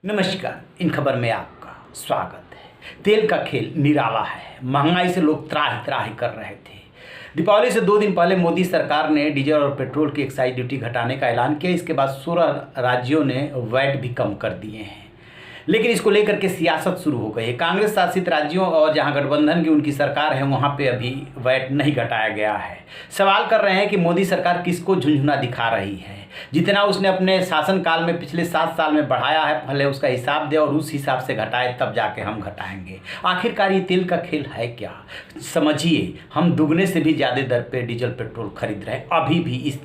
नमस्कार, इन खबर में आपका स्वागत है। तेल का खेल निराला है। महंगाई से लोग त्राहि त्राहि कर रहे थे। दीपावली से 2 दिन पहले मोदी सरकार ने डीजल और पेट्रोल की एक्साइज ड्यूटी घटाने का ऐलान किया। इसके बाद 16 राज्यों ने वैट भी कम कर दिए हैं, लेकिन इसको लेकर के सियासत शुरू हो गई है। कांग्रेस शासित राज्यों और जहां गठबंधन की उनकी सरकार है वहां पे अभी वैट नहीं घटाया गया है। सवाल कर रहे हैं कि मोदी सरकार किसको झुंझुना दिखा रही है। जितना उसने अपने शासनकाल में पिछले 7 साल में बढ़ाया है, पहले उसका हिसाब दे और उस हिसाब से घटाए, तब जाके हम घटाएंगे। आखिरकार ये तेल का खेल है क्या? समझिए, हम दुगने से भी ज़्यादा दर पे डीजल पेट्रोल खरीद रहे हैं अभी भी, इस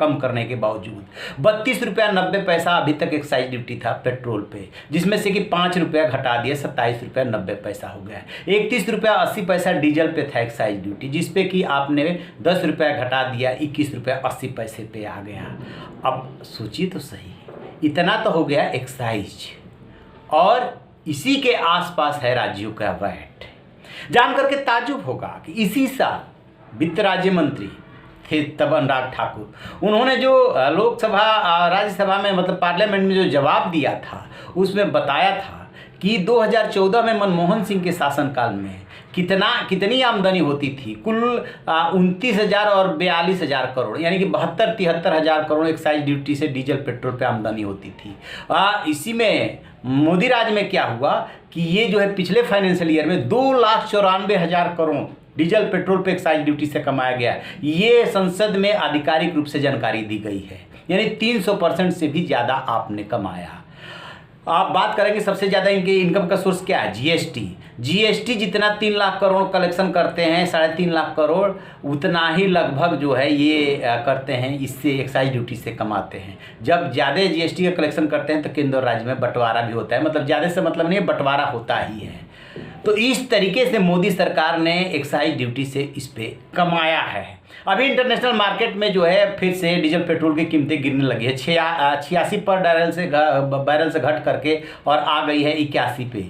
कम करने के बावजूद। 32 रुपया 90 पैसा अभी तक एक्साइज ड्यूटी था पेट्रोल पे, जिसमें से कि 5 रुपया घटा दिया, 27 रुपया 90 पैसा हो गया। 31 रुपया 80 पैसा डीजल पे था एक्साइज ड्यूटी, जिसपे कि आपने 10 रुपया घटा दिया, 21 रुपया 80 पैसे पे आ गया। अब सोचिए तो सही, इतना तो हो गया एक्साइज, और इसी के आसपास है राज्यों का वैट। जान करके ताज्जुब होगा कि इसी साल वित्त राज्य मंत्री थे तब अनुराग ठाकुर, उन्होंने जो लोकसभा राज्यसभा में मतलब पार्लियामेंट में जो जवाब दिया था, उसमें बताया था कि 2014 में मनमोहन सिंह के शासनकाल में कितनी आमदनी होती थी। कुल 29,000 और 42,000 करोड़, यानी कि 72-73 हज़ार करोड़ एक्साइज ड्यूटी से डीजल पेट्रोल पे आमदनी होती थी। इसी में मोदी राज में क्या हुआ कि ये जो है पिछले फाइनेंशियल ईयर में 2,94,000 करोड़ डीजल पेट्रोल पे एक्साइज ड्यूटी से कमाया गया। ये संसद में आधिकारिक रूप से जानकारी दी गई है, यानी 300% से भी ज़्यादा आपने कमाया। आप बात करेंगे सबसे ज़्यादा इनके इनकम का सोर्स क्या है? जीएसटी जितना 3 लाख करोड़ कलेक्शन करते हैं, 3.5 लाख करोड़, उतना ही लगभग जो है ये करते हैं, इससे एक्साइज ड्यूटी से कमाते हैं। जब ज़्यादा जीएसटी का कलेक्शन करते हैं तो केंद्र और राज्य में बंटवारा भी होता है, मतलब ज़्यादा से मतलब नहीं, बंटवारा होता ही है। तो इस तरीके से मोदी सरकार ने एक्साइज ड्यूटी से इस पे कमाया है। अभी इंटरनेशनल मार्केट में जो है फिर से डीजल पेट्रोल की कीमतें गिरने लगी है। 86 पर बैरल से घट करके और आ गई है 81 पे।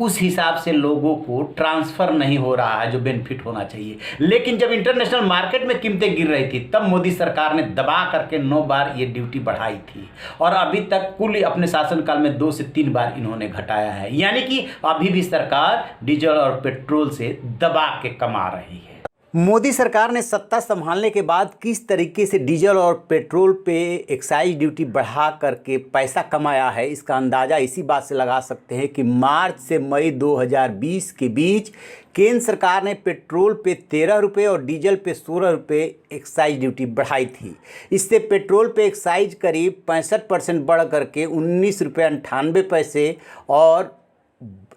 उस हिसाब से लोगों को ट्रांसफ़र नहीं हो रहा है जो बेनिफिट होना चाहिए। लेकिन जब इंटरनेशनल मार्केट में कीमतें गिर रही थी, तब मोदी सरकार ने दबा करके 9 बार ये ड्यूटी बढ़ाई थी, और अभी तक कुल अपने शासनकाल में 2 से 3 बार इन्होंने घटाया है। यानी कि अभी भी सरकार डीजल और पेट्रोल से दबा के कमा रही है। मोदी सरकार ने सत्ता संभालने के बाद किस तरीके से डीजल और पेट्रोल पे एक्साइज ड्यूटी बढ़ा करके पैसा कमाया है, इसका अंदाज़ा इसी बात से लगा सकते हैं कि मार्च से मई 2020 के बीच केंद्र सरकार ने पेट्रोल पे 13 रुपये और डीजल पे 16 रुपये एक्साइज ड्यूटी बढ़ाई थी। इससे पेट्रोल पे एक्साइज करीब 65% बढ़ करके 19 रुपये 98 पैसे और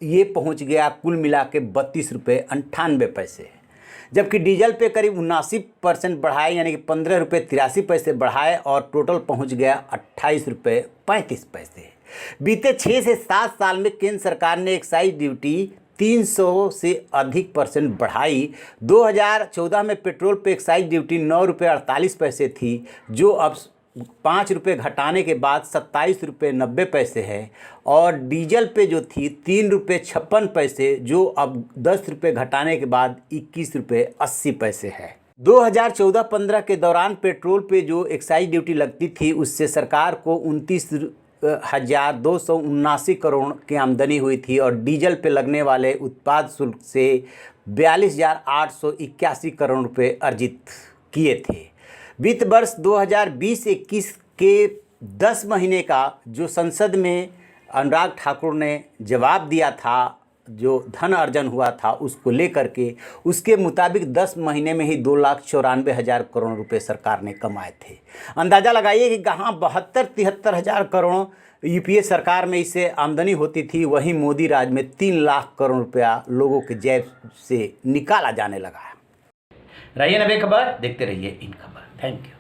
ये पहुंच गया कुल मिला के 32 रुपये 98 पैसे। जबकि डीजल पे करीब 79% बढ़ाए, यानी कि 15 रुपये 83 पैसे बढ़ाए, और टोटल पहुंच गया 28 रुपये 35 पैसे। बीते 6 से 7 साल में केंद्र सरकार ने एक्साइज ड्यूटी 300 से अधिक % बढ़ाई। 2014 में पेट्रोल पे एक्साइज ड्यूटी 9 रुपये 48 पैसे थी, जो अब 5 रुपये घटाने के बाद 27 रुपये 90 पैसे है, और डीजल पे जो थी 3 रुपये 56 पैसे, जो अब 10 रुपये घटाने के बाद 21 रुपये 80 पैसे है। 2014-15 के दौरान पेट्रोल पे जो एक्साइज ड्यूटी लगती थी, उससे सरकार को 29,279 करोड़ की आमदनी हुई थी, और डीजल पे लगने वाले उत्पाद शुल्क से 42,881 करोड़ रुपये अर्जित किए थे। वित्त वर्ष 2020-21 के 10 महीने का जो संसद में अनुराग ठाकुर ने जवाब दिया था, जो धन अर्जन हुआ था उसको लेकर के, उसके मुताबिक 10 महीने में ही 2,94,000 करोड़ रुपए सरकार ने कमाए थे। अंदाज़ा लगाइए कि कहाँ 72-73 हज़ार करोड़ यूपीए सरकार में इससे आमदनी होती थी, वहीं मोदी राज में 3 लाख करोड़ रुपया लोगों के जेब से निकाला जाने लगा। रहिए ना बेखबर, देखते रहिए इन खबर। Thank you.